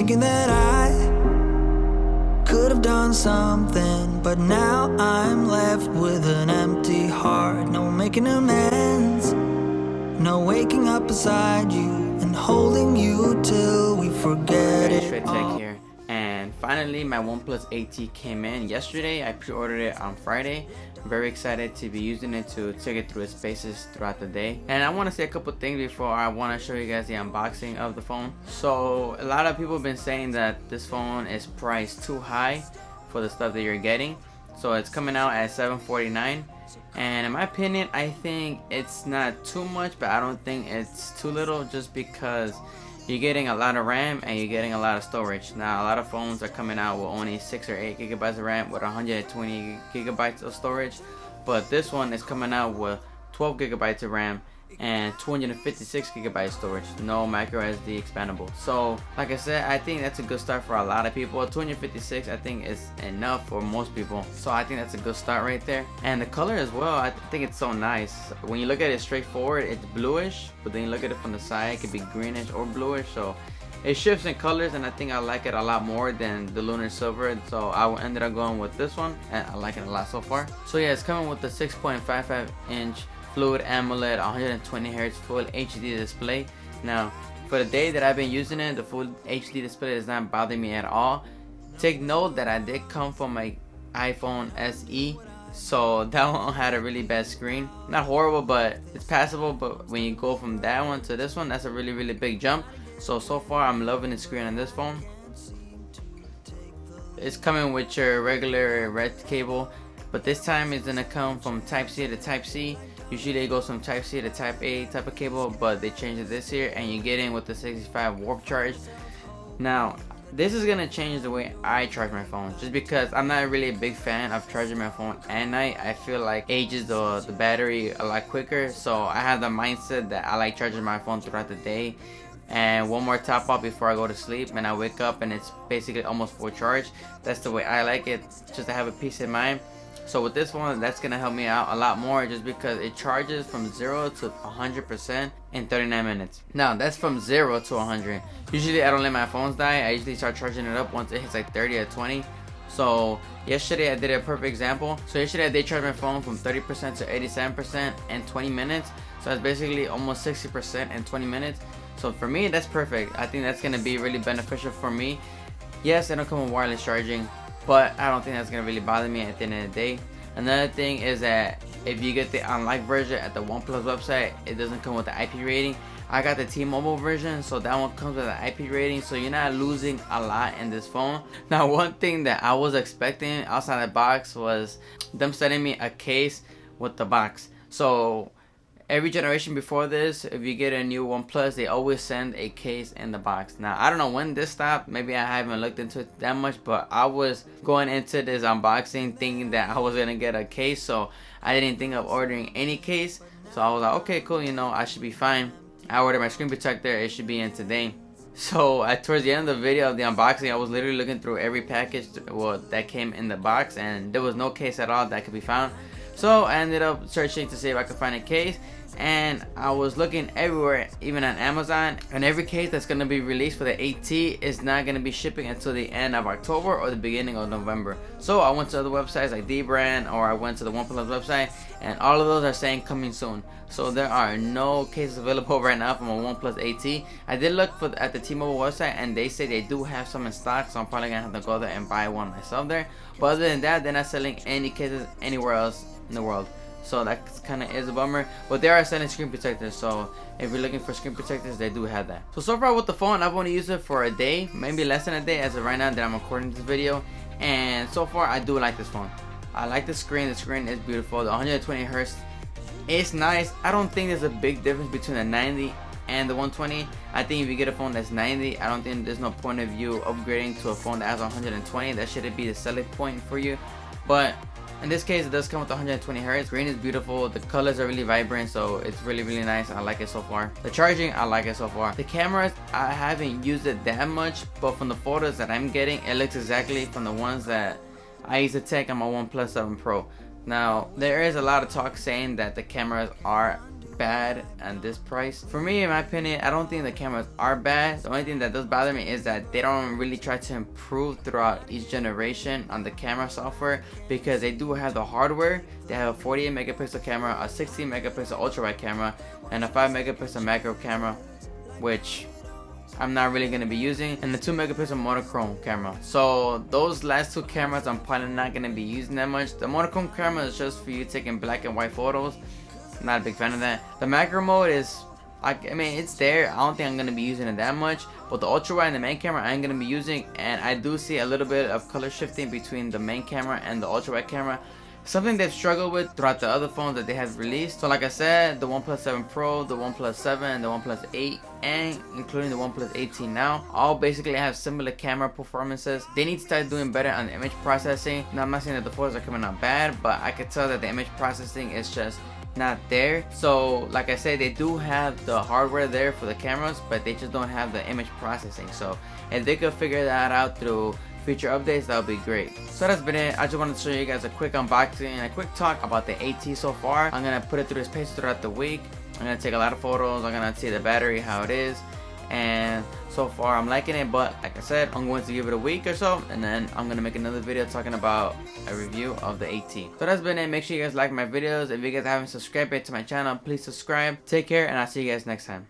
thinking that I could have done something, but now I'm left with an empty heart. No making amends, no waking up beside you and holding you till we forget it. Straight Tech here, and finally my Oneplus 8T came in yesterday. I pre-ordered it on Friday. I'm very excited to be using it to take it through its paces throughout the day. And I want to say a couple things before I want to show you guys the unboxing of the phone. So a lot of people have been saying that this phone is priced too high for the stuff that you're getting. So it's coming out at $749, and in my opinion I think it's not too much, but I don't think it's too little, just because you're getting a lot of RAM and you're getting a lot of storage. Now a lot of phones are coming out with only 6 or 8 gigabytes of RAM with 120 gigabytes of storage, but this one is coming out with 12 gigabytes of RAM and 256 gigabyte storage, no micro SD expandable. So like I said, I think that's a good start for a lot of people. 256 I think is enough for most people, so I think that's a good start right there. And the color as well, I think it's so nice. When you look at it straightforward, it's bluish, but then you look at it from the side, it could be greenish or bluish, so it shifts in colors, and I think I like it a lot more than the lunar silver, so I ended up going with this one, and I like it a lot so far. So yeah, it's coming with the 6.55 inch Fluid AMOLED 120 Hz full HD display. Now for the day that I've been using it, the full HD display does not bother me at all. Take note that I did come from my iPhone SE, so that one had a really bad screen. Not horrible, but it's passable. But when you go from that one to this one, that's a really big jump. So far I'm loving the screen on this phone. It's coming with your regular red cable, but this time it's gonna come from Type C to Type C. Usually it goes from Type C to Type A type of cable, but they changed it this year, and you get in with the 65 warp charge. Now this is gonna change the way I charge my phone, just because I'm not really a big fan of charging my phone at night. I feel like it ages the battery a lot quicker, so I have the mindset that I like charging my phone throughout the day and one more top up before I go to sleep, and I wake up and it's basically almost full charge. That's the way I like it, just to have a peace of mind. So with this one, that's gonna help me out a lot more, just because it charges from 0 to 100% in 39 minutes. Now that's from 0 to 100. Usually I don't let my phones die. I usually start charging it up once it hits like 30 or 20. So yesterday I did a perfect example. So yesterday I did charge my phone from 30% to 87% in 20 minutes. So that's basically almost 60% in 20 minutes. So for me, that's perfect. I think that's gonna be really beneficial for me. Yes, I don't come with wireless charging, but I don't think that's gonna really bother me at the end of the day. Another thing is that if you get the unlocked version at the Oneplus website, it doesn't come with the IP rating. I got the T-Mobile version, so that one comes with an IP rating, so you're not losing a lot in this phone. Now one thing that I was expecting outside the box was them sending me a case with the box. So every generation before this, if you get a new OnePlus, they always send a case in the box. Now I don't know when this stopped, maybe I haven't looked into it that much, but I was going into this unboxing thinking that I was gonna get a case, so I didn't think of ordering any case. So I was like, okay, cool, you know, I should be fine. I ordered my screen protector, it should be in today. So towards the end of the video of the unboxing, I was literally looking through every package that came in the box, and there was no case at all that could be found. So I ended up searching to see if I could find a case, and I was looking everywhere, even on Amazon, and every case that's going to be released for the 8T is not going to be shipping until the end of October or the beginning of November. So I went to other websites like Dbrand, or I went to the OnePlus website, and all of those are saying coming soon. So there are no cases available right now from a OnePlus 8T. I did look at the T-Mobile website, and they say they do have some in stock, so I'm probably going to have to go there and buy one myself there. But other than that, they're not selling any cases anywhere else in the world. So that kind of is a bummer, but they are selling screen protectors, so if you're looking for screen protectors, they do have that. So far with the phone, I've only used it for a day, maybe less than a day as of right now that I'm recording this video, and so far I do like this phone. I like the screen is beautiful. The 120 Hz is nice. I don't think there's a big difference between the 90 and the 120. I think if you get a phone that's 90, I don't think there's no point of you upgrading to a phone that has 120. That shouldn't be the selling point for you, but in this case, it does come with 120 Hz. Green is beautiful. The colors are really vibrant, so it's really nice. I like it so far. The charging, I like it so far. The cameras, I haven't used it that much, but from the photos that I'm getting, it looks exactly from the ones that I used to take on my OnePlus 7 Pro. Now, there is a lot of talk saying that the cameras are bad at this price. For me, in my opinion, I don't think the cameras are bad. The only thing that does bother me is that they don't really try to improve throughout each generation on the camera software, because they do have the hardware. They have a 48 megapixel camera, a 16 megapixel ultra wide camera, and a 5 megapixel macro camera, which I'm not really going to be using, and the 2 megapixel monochrome camera. So those last two cameras I'm probably not going to be using that much. The monochrome camera is just for you taking black and white photos. Not a big fan of that. The macro mode is, I mean, it's there. I don't think I'm going to be using it that much, but the ultra wide and the main camera I am going to be using, and I do see a little bit of color shifting between the main camera and the ultra wide camera. Something they've struggled with throughout the other phones that they have released. So like I said, the OnePlus 7 Pro, the OnePlus 7, the OnePlus 8, and including the OnePlus 18 now, all basically have similar camera performances. They need to start doing better on the image processing. Now, I'm not saying that the photos are coming out bad, but I could tell that the image processing is just not there. So like I said, they do have the hardware there for the cameras, but they just don't have the image processing. So if they could figure that out through future updates, that would be great. So that's been it. I just wanted to show you guys a quick unboxing and a quick talk about the AT so far. I'm gonna put it through its paces throughout the week. I'm gonna take a lot of photos. I'm gonna see the battery, how it is, and so far I'm liking it. But like I said, I'm going to give it a week or so, and then I'm gonna make another video talking about a review of the AT. So that's been it. Make sure you guys like my videos. If you guys haven't subscribed yet to my channel, please subscribe. Take care, and I'll see you guys next time.